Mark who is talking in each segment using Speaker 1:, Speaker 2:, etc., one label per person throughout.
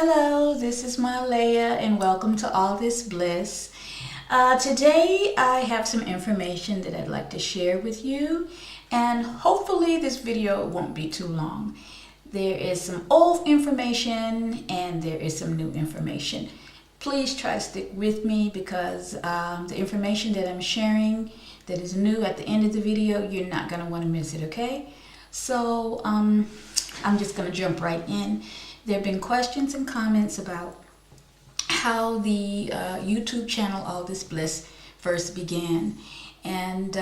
Speaker 1: Hello, this is Mahaleyah and welcome to All This Bliss. Today I have some information that I'd like to share with you, and hopefully this video won't be too long. There is some old information and there is some new information. Please try to stick with me because the information that I'm sharing that is new at the end of the video, you're not going to want to miss it, okay? So I'm just going to jump right in. There have been questions and comments about how the YouTube channel All This Bliss first began. And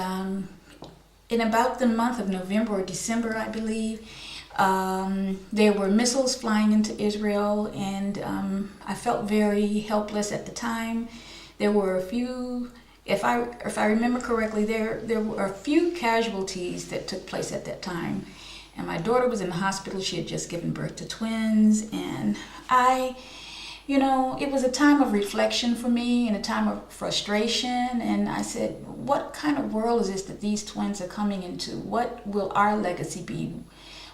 Speaker 1: in about the month of November or December, I believe, there were missiles flying into Israel, and I felt very helpless at the time. There were a few, if I remember correctly, there were a few casualties that took place at that time. And my daughter was in the hospital. She had just given birth to twins. And it was a time of reflection for me and a time of frustration. And I said, what kind of world is this that these twins are coming into? What will our legacy be?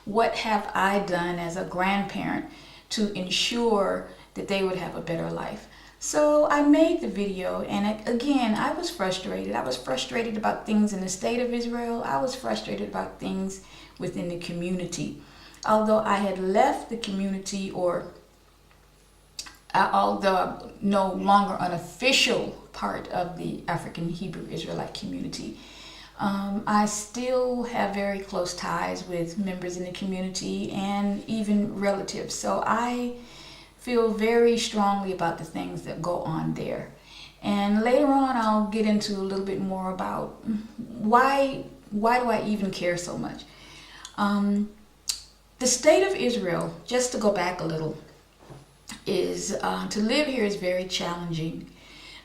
Speaker 1: What have I done as a grandparent to ensure that they would have a better life? So I made the video, and again, I was frustrated. I was frustrated about things in the state of Israel. I was frustrated about things within the community. Although I had left the community, although I'm no longer an official part of the African Hebrew Israelite community, I still have very close ties with members in the community and even relatives. So I feel very strongly about the things that go on there. And later on, I'll get into a little bit more about why do I even care so much. The state of Israel, just to go back a little, is to live here is very challenging.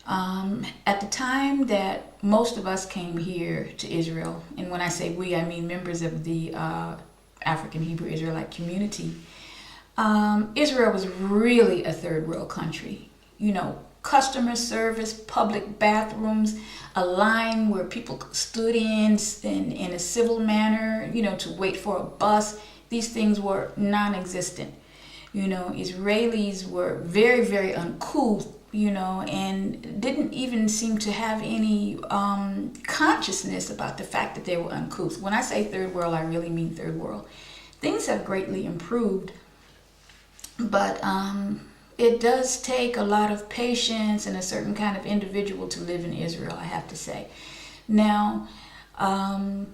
Speaker 1: At the time that most of us came here to Israel, and when I say we, I mean members of the African Hebrew Israelite community, Israel was really a third world country. Customer service, public bathrooms, a line where people stood in a civil manner, to wait for a bus. These things were non-existent. Israelis were very, very uncouth, and didn't even seem to have any consciousness about the fact that they were uncouth. When I say third world, I really mean third world. Things have greatly improved, but it does take a lot of patience and a certain kind of individual to live in Israel, I have to say. Now, I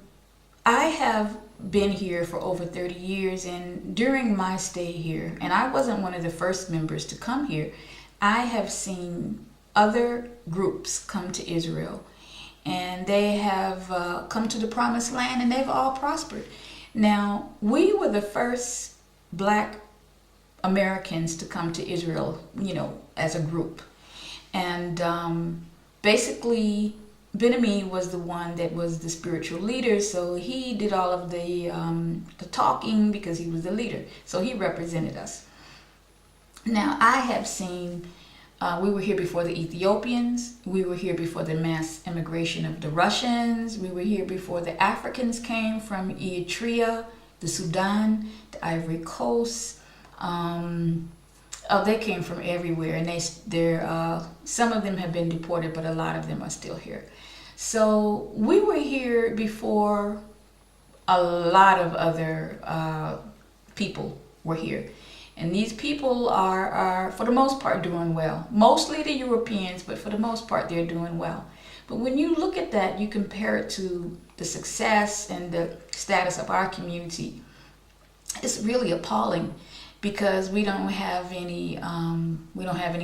Speaker 1: have been here for over 30 years, and during my stay here, and I wasn't one of the first members to come here, I have seen other groups come to Israel, and they have come to the promised land, and they've all prospered. Now, we were the first Black Americans to come to Israel, as a group. And basically, Ben-Ami was the one that was the spiritual leader, so he did all of the talking because he was the leader. So he represented us. Now, I have seen, we were here before the Ethiopians, we were here before the mass immigration of the Russians, we were here before the Africans came from Eritrea, the Sudan, the Ivory Coast. They came from everywhere, and some of them have been deported, but a lot of them are still here. So we were here before a lot of other people were here. And these people are, for the most part, doing well. Mostly the Europeans, but for the most part, they're doing well. But when you look at that, you compare it to the success and the status of our community, it's really appalling, because we don't have any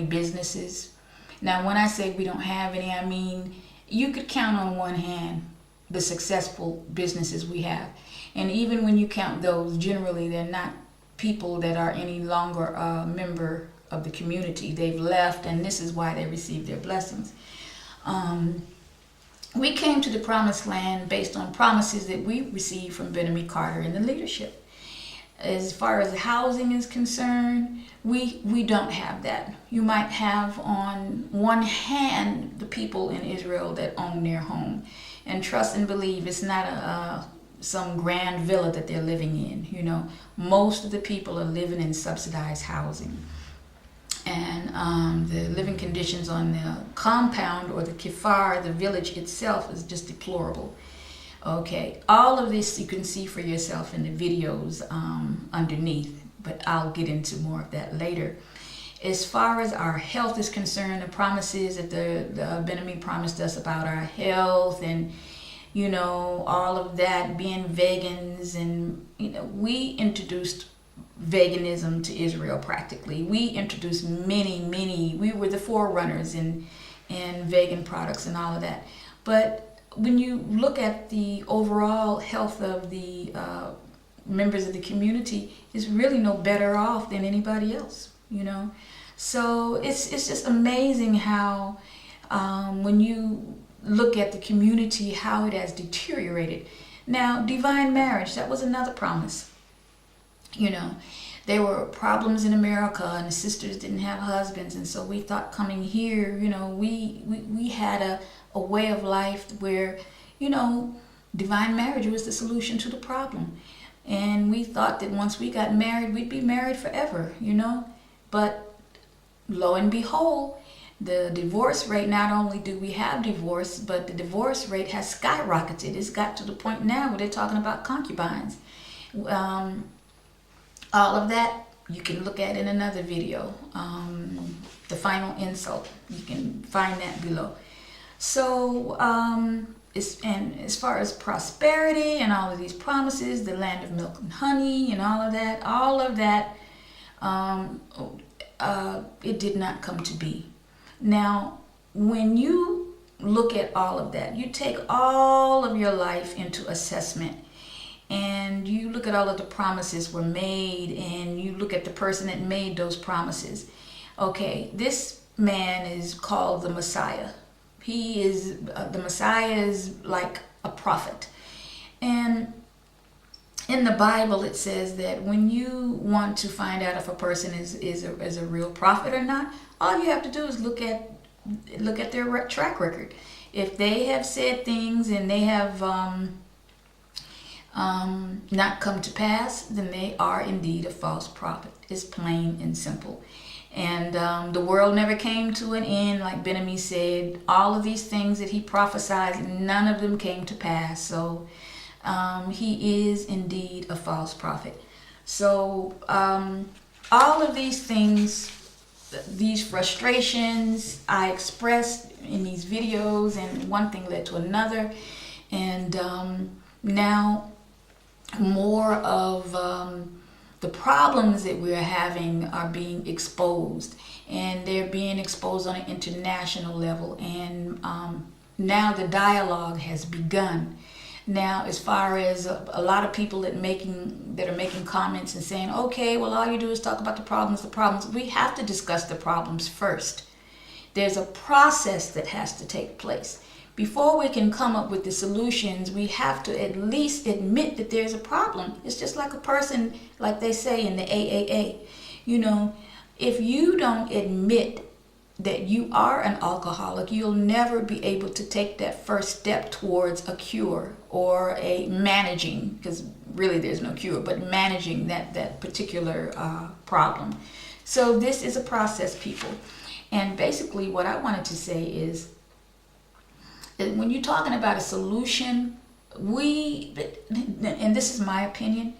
Speaker 1: businesses. Now, when I say we don't have any, I mean you could count on one hand the successful businesses we have. And even when you count those, generally they're not people that are any longer a member of the community. They've left, and this is why they received their blessings. We came to the promised land based on promises that we received from Ben-Ami Carter and the leadership. As far as housing is concerned, we don't have that. You might have on one hand the people in Israel that own their home, and trust and believe it's not some grand villa that they're living in. Most of the people are living in subsidized housing. and the living conditions on the compound or the kifar, the village itself, is just deplorable. Okay, all of this you can see for yourself in the videos underneath, but I'll get into more of that later. As far as our health is concerned, the promises that the Benami promised us about our health, and you know, all of that, being vegans, and you know, we introduced veganism to Israel practically. We introduced many, we were the forerunners in vegan products and all of that. But when you look at the overall health of the members of the community, is really no better off than anybody else, you know. So it's just amazing how when you look at the community, how it has deteriorated. Now, divine marriage, that was another promise. You know, there were problems in America and the sisters didn't have husbands, and so we thought coming here, you know, we had a way of life where, you know, divine marriage was the solution to the problem. And we thought that once we got married, we'd be married forever, you know. But lo and behold, the divorce rate, not only do we have divorce, but the divorce rate has skyrocketed. It's got to the point now where they're talking about concubines. All of that you can look at in another video. The final insult, you can find that below. So as far as prosperity and all of these promises, the land of milk and honey and all of that, it did not come to be. Now, when you look at all of that, you take all of your life into assessment, and you look at all of the promises were made, and you look at the person that made those promises. Okay, this man is called the Messiah. He is, the Messiah is like a prophet. And in the Bible, it says that when you want to find out if a person is a real prophet or not, all you have to do is look at their track record. If they have said things and they have not come to pass, then they are indeed a false prophet. It's plain and simple. And the world never came to an end, like Ben-Ami said. All of these things that he prophesied, none of them came to pass. So he is indeed a false prophet. So all of these things, these frustrations I expressed in these videos, and one thing led to another. And now more of the problems that we're having are being exposed, and they're being exposed on an international level. And now the dialogue has begun. Now, as far as a lot of people that are making comments and saying, okay, well, all you do is talk about the problems. We have to discuss the problems first. There's a process that has to take place. Before we can come up with the solutions, we have to at least admit that there's a problem. It's just like a person, like they say in the AAA. You know, if you don't admit that you are an alcoholic, you'll never be able to take that first step towards a cure or a managing, because really there's no cure, but managing that particular problem. So this is a process, people. And basically what I wanted to say is that when you're talking about a solution, and this is my opinion,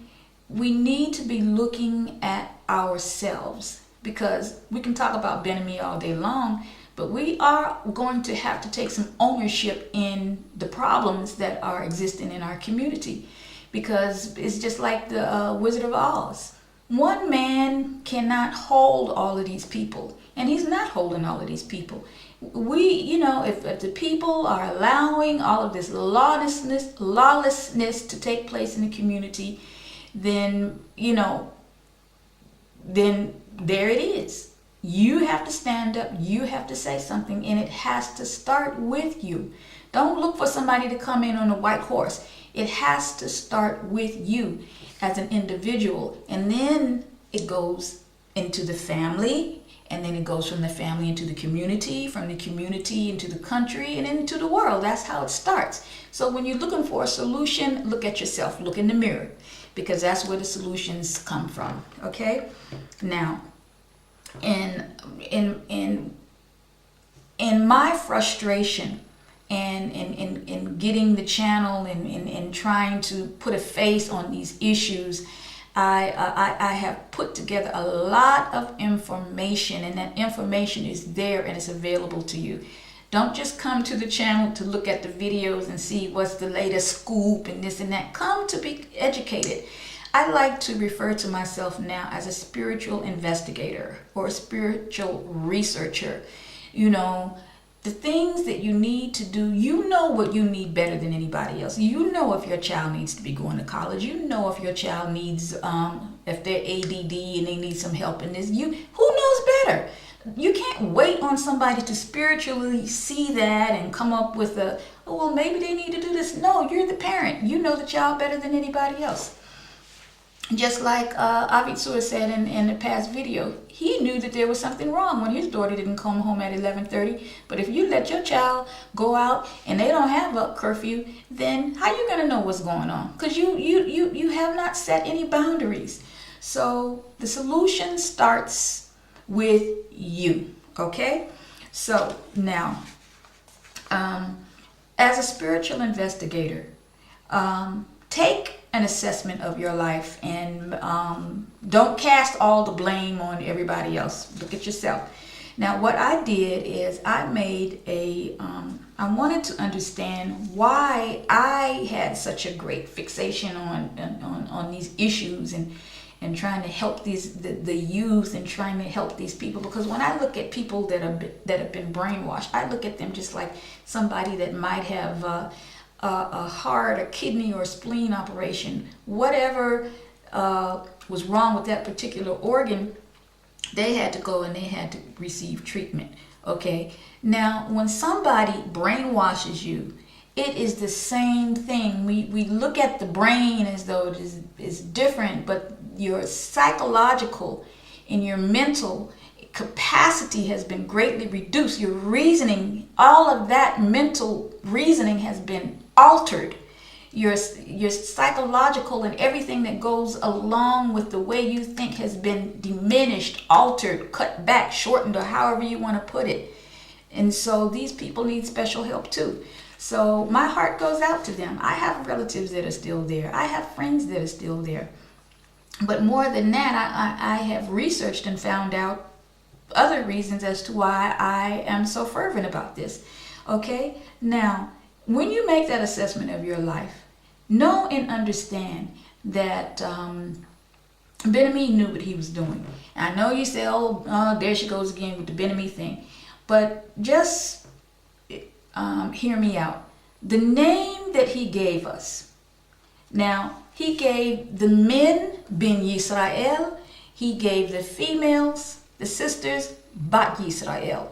Speaker 1: we need to be looking at ourselves. Because we can talk about Ben-Ami all day long, but we are going to have to take some ownership in the problems that are existing in our community. Because it's just like the Wizard of Oz. One man cannot hold all of these people, and he's not holding all of these people. If the people are allowing all of this lawlessness to take place in the community, then there it is. You have to stand up. You have to say something, and it has to start with you. Don't look for somebody to come in on a white horse. It has to start with you as an individual, and then it goes into the family, and then it goes from the family into the community, from the community into the country, and into the world. That's how it starts. So when you're looking for a solution, look at yourself. Look in the mirror, because that's where the solutions come from. Okay? Now, and in my frustration and in getting the channel and trying to put a face on these issues, I have put together a lot of information, and that information is there and it's available to you. Don't just come to the channel to look at the videos and see what's the latest scoop and this and that. Come to be educated. I like to refer to myself now as a spiritual investigator or a spiritual researcher. You know, the things that you need to do, you know what you need better than anybody else. You know if your child needs to be going to college. You know if your child needs, if they're ADD and they need some help in this. Who knows better? You can't wait on somebody to spiritually see that and come up with oh, well, maybe they need to do this. No, you're the parent. You know the child better than anybody else. Just like Avitzur said in the past video, he knew that there was something wrong when his daughter didn't come home at 11:30. But if you let your child go out and they don't have a curfew, then how are you going to know what's going on? Because you have not set any boundaries. So the solution starts with you, okay? So now, as a spiritual investigator, take an assessment of your life and don't cast all the blame on everybody else. Look at yourself. Now, what I did is I made I wanted to understand why I had such a great fixation on these issues and trying to help the youth and trying to help these people. Because when I look at people that have been brainwashed, I look at them just like somebody that might have a heart, a kidney, or a spleen operation. Whatever was wrong with that particular organ, they had to go and they had to receive treatment. Okay. Now, when somebody brainwashes you, it is the same thing. We look at the brain as though it is different, but your psychological and your mental capacity has been greatly reduced. Your reasoning, all of that mental reasoning has been altered. Your psychological and everything that goes along with the way you think has been diminished, altered, cut back, shortened, or however you want to put it. And so these people need special help too. So my heart goes out to them. I have relatives that are still there. I have friends that are still there. But more than that, I have researched and found out other reasons as to why I am so fervent about this. Okay? Now, when you make that assessment of your life, know and understand that Ben-Ami knew what he was doing. And I know you say, oh, there she goes again with the Ben-Ami thing. But just hear me out. The name that he gave us. Now, he gave the men Ben Yisrael. He gave the females, the sisters, Bat Yisrael.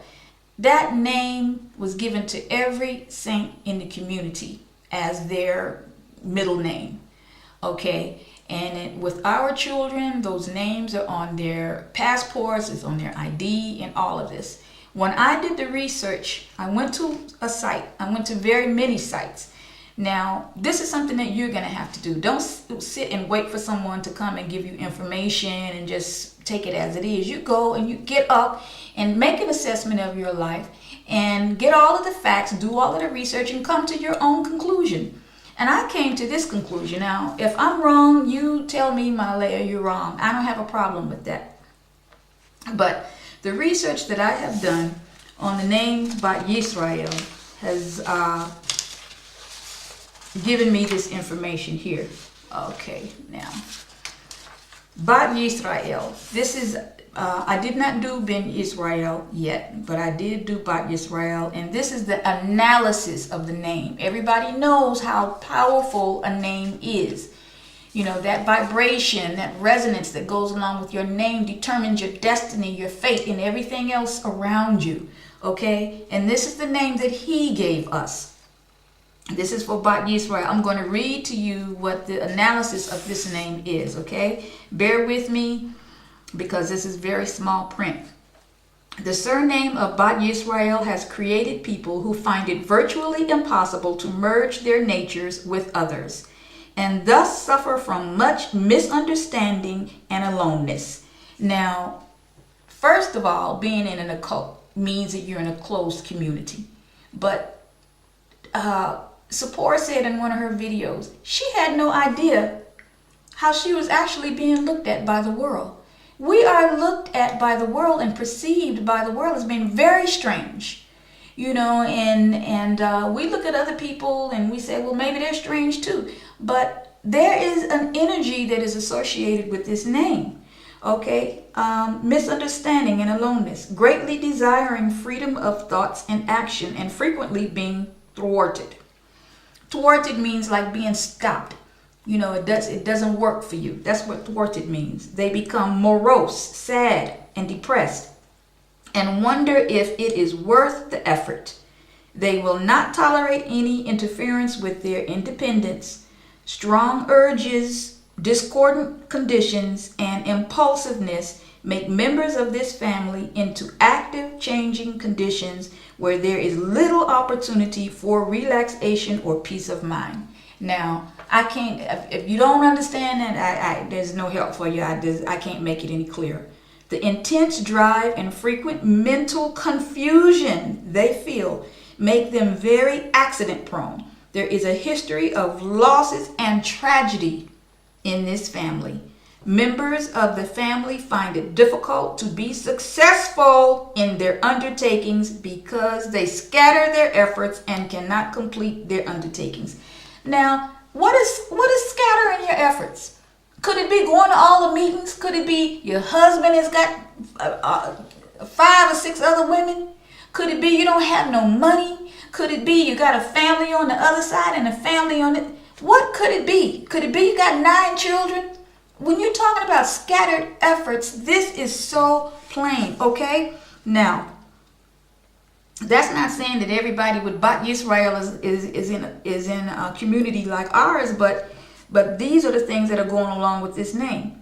Speaker 1: That name was given to every saint in the community as their middle name. Okay? And with our children, those names are on their passports, it's on their ID, and all of this. When I did the research, I went to a site. I went to very many sites. Now, this is something that you're going to have to do. Don't sit and wait for someone to come and give you information and just take it as it is. You go and you get up and make an assessment of your life and get all of the facts, do all of the research, and come to your own conclusion. And I came to this conclusion. Now, if I'm wrong, you tell me, Mahaleyah, you're wrong. I don't have a problem with that. But the research that I have done on the name Bat Yisrael has given me this information here. Okay, now, Bat Yisrael. This is, I did not do Ben Israel yet, but I did do Bat Yisrael, and this is the analysis of the name. Everybody knows how powerful a name is. You know, that vibration, that resonance that goes along with your name determines your destiny, your fate, and everything else around you. Okay? And this is the name that he gave us. This is for Bat Yisrael. I'm going to read to you what the analysis of this name is. Okay? Bear with me because this is very small print. The surname of Bat Yisrael has created people who find it virtually impossible to merge their natures with others, and thus suffer from much misunderstanding and aloneness. Now, First of all, being in an occult means that you're in a closed community. But Sephora said in one of her videos, she had no idea how she was actually being looked at by the world. We are looked at by the world and perceived by the world as being very strange, you know, and we look at other people and we say, well, maybe they're strange too. But there is an energy that is associated with this name. Okay, misunderstanding and aloneness, greatly desiring freedom of thoughts and action, and frequently being thwarted. Thwarted means like being stopped. You know, it doesn't work for you. That's what thwarted means. They become morose, sad, and depressed, and wonder if it is worth the effort. They will not tolerate any interference with their independence. Strong urges, discordant conditions, and impulsiveness make members of this family into active changing conditions where there is little opportunity for relaxation or peace of mind. Now, I can't, if you don't understand that, there's no help for you. I can't make it any clearer. The intense drive and frequent mental confusion they feel make them very accident prone. There is a history of losses and tragedy in this family. Members of the family find it difficult to be successful in their undertakings because they scatter their efforts and cannot complete their undertakings. Now, what is scattering your efforts? Could it be going to all the meetings? Could it be your husband has got 5 or 6 other women? Could it be you don't have no money? Could it be you got a family on the other side and a family on it? What could it be? Could it be you got 9 children? When you're talking about scattered efforts, this is so plain, okay? Now, that's not saying that everybody with Bat Yisrael is in a community like ours, but these are the things that are going along with this name,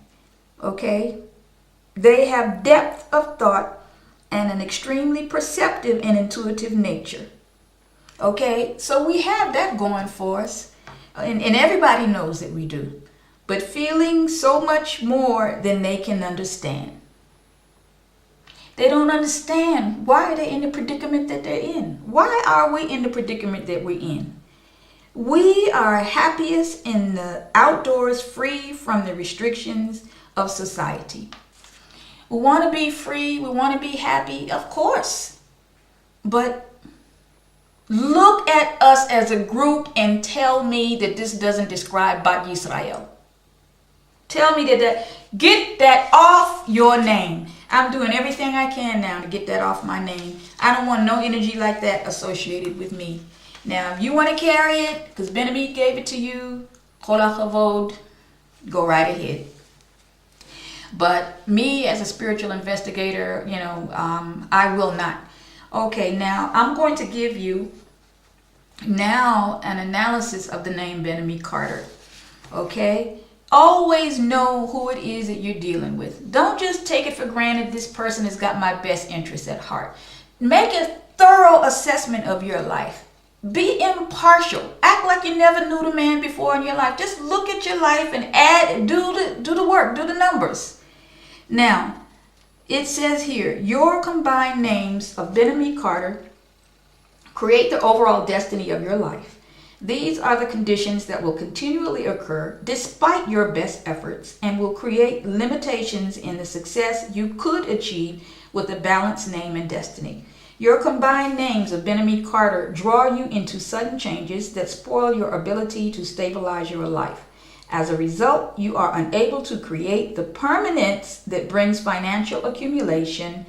Speaker 1: okay? They have depth of thought and an extremely perceptive and intuitive nature, okay? So we have that going for us. And everybody knows that we do, but feeling so much more than they can understand. They don't understand why they're in the predicament that they're in. Why are we in the predicament that we're in? We are happiest in the outdoors, free from the restrictions of society. We want to be free, we want to be happy, of course, but look at us as a group and tell me that this doesn't describe Bat Yisrael. Tell me that get that off your name. I'm doing everything I can now to get that off my name. I don't want no energy like that associated with me. Now, if you want to carry it, because Ben-Ami gave it to you, Kol HaChavod, go right ahead. But me as a spiritual investigator, you know, I will not. Okay, now I'm going to give you now an analysis of the name Ben-Ami Carter. Okay? Always know who it is that you're dealing with. Don't just take it for granted this person has got my best interests at heart. Make a thorough assessment of your life. Be impartial. Act like you never knew the man before in your life. Just look at your life and do the work, do the numbers. Now, it says here, your combined names of Ben-Ami Carter create the overall destiny of your life. These are the conditions that will continually occur despite your best efforts and will create limitations in the success you could achieve with a balanced name and destiny. Your combined names of Ben-Ami Carter draw you into sudden changes that spoil your ability to stabilize your life. As a result, you are unable to create the permanence that brings financial accumulation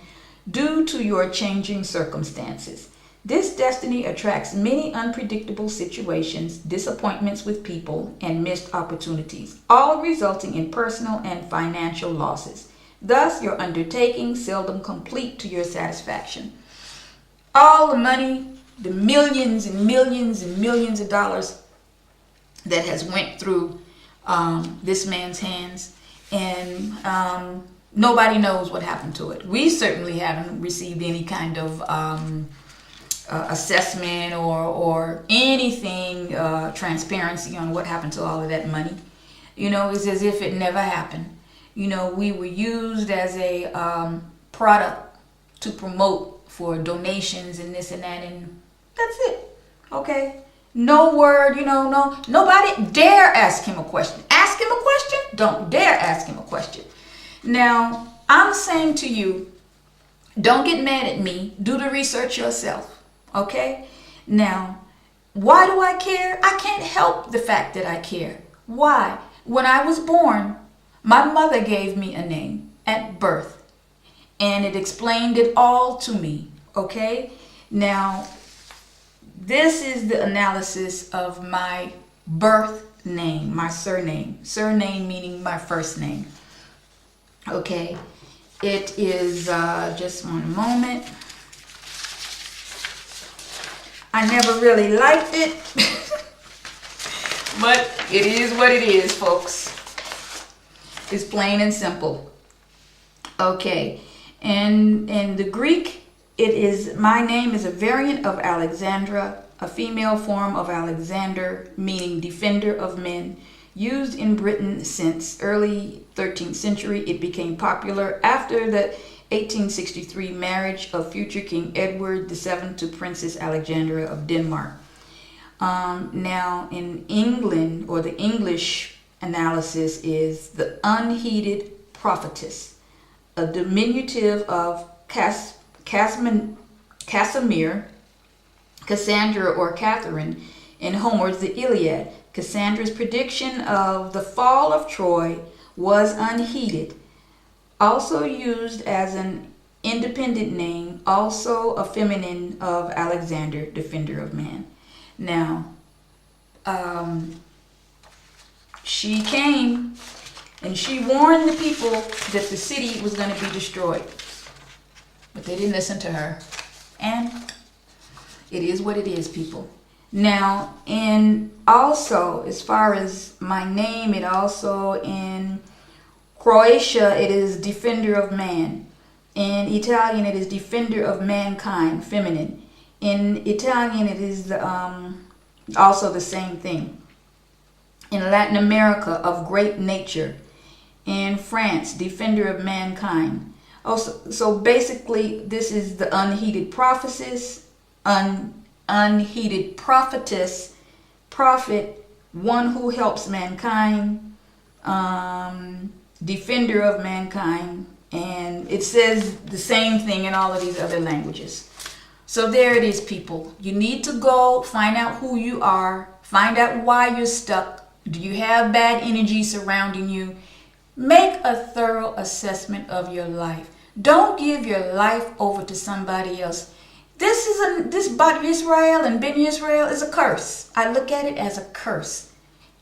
Speaker 1: due to your changing circumstances. This destiny attracts many unpredictable situations, disappointments with people, and missed opportunities, all resulting in personal and financial losses. Thus, your undertakings seldom complete to your satisfaction. All the money, the millions and millions and millions of dollars that has went through this man's hands, and nobody knows what happened to it. We certainly haven't received any kind of assessment or anything, transparency on what happened to all of that money. You know, it's as if it never happened. You know, we were used as a product to promote for donations and this and that, and that's it. Okay? No word, no, nobody dare ask him a question. Ask him a question? Don't dare ask him a question. Now, I'm saying to you, don't get mad at me. Do the research yourself. Okay? Now, why do I care? I can't help the fact that I care. Why? When I was born, my mother gave me a name at birth, and it explained it all to me. Okay? Now, this is the analysis of my birth name, my surname. Surname meaning my first name. Okay? It is, just one moment. I never really liked it. But it is what it is, folks. It's plain and simple. Okay. And in the Greek, my name is a variant of Alexandra, a female form of Alexander, meaning defender of men. Used in Britain since early 13th century, it became popular after the 1863 marriage of future King Edward VII to Princess Alexandra of Denmark. Now, in England, or the English analysis is the unheeded prophetess, a diminutive of Casimir, Cassandra or Catherine in Homer's The Iliad. Cassandra's prediction of the fall of Troy was unheeded. Also used as an independent name, also a feminine of Alexander, defender of man. Now, she came and she warned the people that the city was going to be destroyed. But they didn't listen to her. And it is what it is, people. Now, and also, as far as my name, it also in Croatia, it is defender of man. In Italian, it is defender of mankind, feminine. In Italian, it is also the same thing. In Latin America, of great nature. In France, defender of mankind. Also, so basically, this is the unheeded prophetess, unheeded prophetess, prophet, one who helps mankind, defender of mankind, and it says the same thing in all of these other languages. So there it is, people. You need to go find out who you are, find out why you're stuck. Do you have bad energy surrounding you? Make a thorough assessment of your life. Don't give your life over to somebody else. This Bat Yisrael and Ben Yisrael is a curse. I look at it as a curse.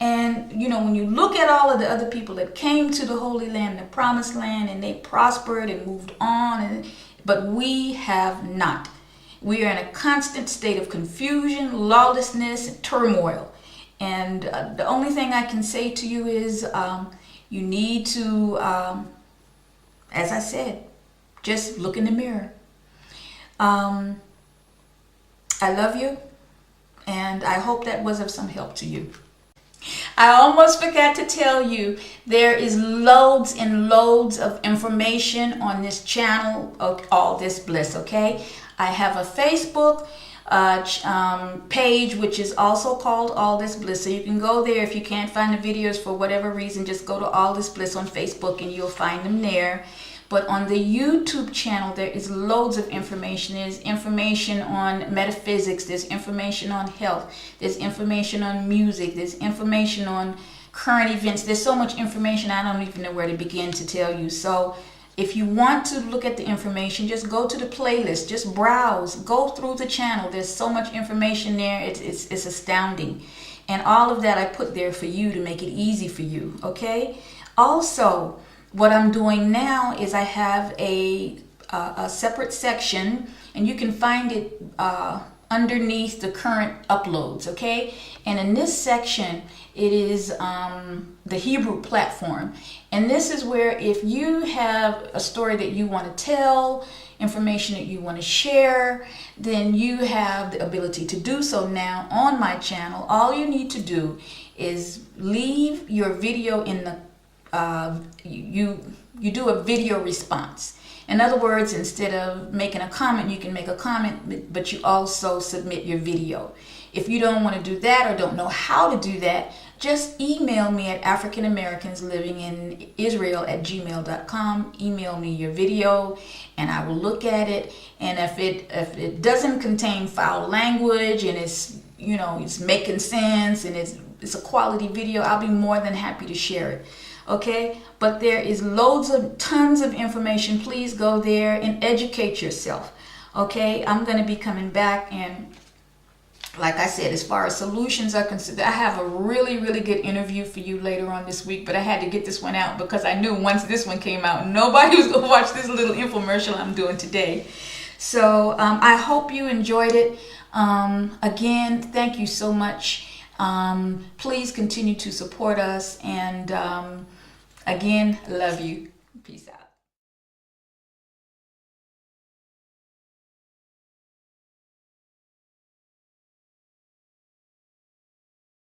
Speaker 1: And, when you look at all of the other people that came to the Holy Land, the Promised Land, and they prospered and moved on, but we have not. We are in a constant state of confusion, lawlessness, and turmoil. And the only thing I can say to you is you need to, as I said, just look in the mirror. I love you, and I hope that was of some help to you. I almost forgot to tell you, there is loads and loads of information on this channel of All This Bliss, okay? I have a Facebook page, which is also called All This Bliss. So you can go there. If you can't find the videos for whatever reason, just go to All This Bliss on Facebook and you'll find them there. But on the YouTube channel, there is loads of information. There's information on metaphysics. There's information on health. There's information on music. There's information on current events. There's so much information, I don't even know where to begin to tell you. So if you want to look at the information, just go to the playlist. Just browse. Go through the channel. There's so much information there. It's astounding. And all of that I put there for you to make it easy for you, okay? Also, what I'm doing now is I have a separate section, and you can find it underneath the current uploads, okay? And in this section, it is the Hebrew platform. And this is where if you have a story that you want to tell, information that you want to share, then you have the ability to do so now on my channel. All you need to do is leave your video in the you do a video response, In other words, instead of making a comment, you can make a comment, but you also submit your video. If you don't want to do that or don't know how to do that, just email me at africanamericanslivingin.israel@gmail.com. Email me your video and I will look at it. And if it doesn't contain foul language and it's, you know, it's making sense and it's a quality video, I'll be more than happy to share it. Okay, but there is tons of information. Please go there and educate yourself. Okay, I'm going to be coming back, and like I said, as far as solutions are concerned, I have a really, really good interview for you later on this week, but I had to get this one out because I knew once this one came out, nobody was going to watch this little infomercial I'm doing today. So I hope you enjoyed it. Again, thank you so much. Please continue to support us, and again, love you.